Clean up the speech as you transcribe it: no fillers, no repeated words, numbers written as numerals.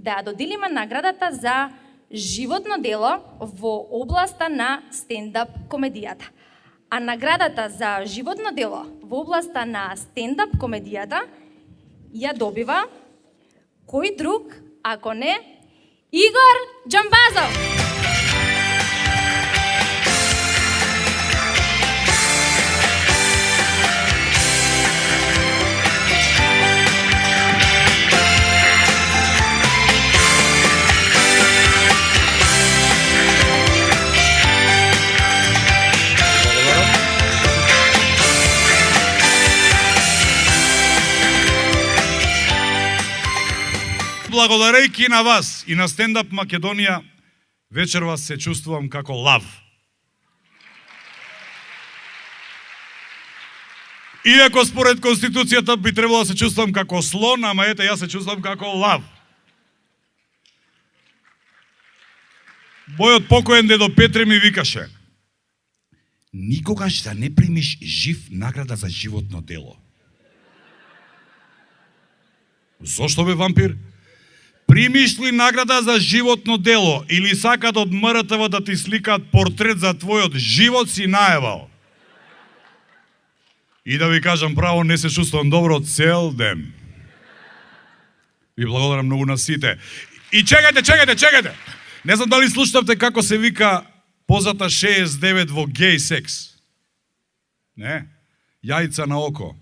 да ја доделиме наградата за животно дело во областа на стендап комедијата. А наградата за животно дело во областа на стендап комедијата ја добива кој друг, ако не Игор Џамбазов. Благодарејќи на вас и на Стендап Македонија, вечерва се чувствувам како лав. Иако според Конституцијата би требало да се чувствувам како слон, ама ете, јас се чувствувам како лав. Мојот покоен дедо Петре ми викаше: никогаш да не примиш жив награда за животно дело. Зошто бе, вампир? Примиш ли награда за животно дело или сакат од МРТВ да ти сликаат портрет за твојот живот, си наевал? И да ви кажам право, не се чувствувам добро цел ден. Ви благодарам многу на сите. И чекајте! Не знам дали слушавте како се вика позата 69 во геј секс. Не? Јајца на око.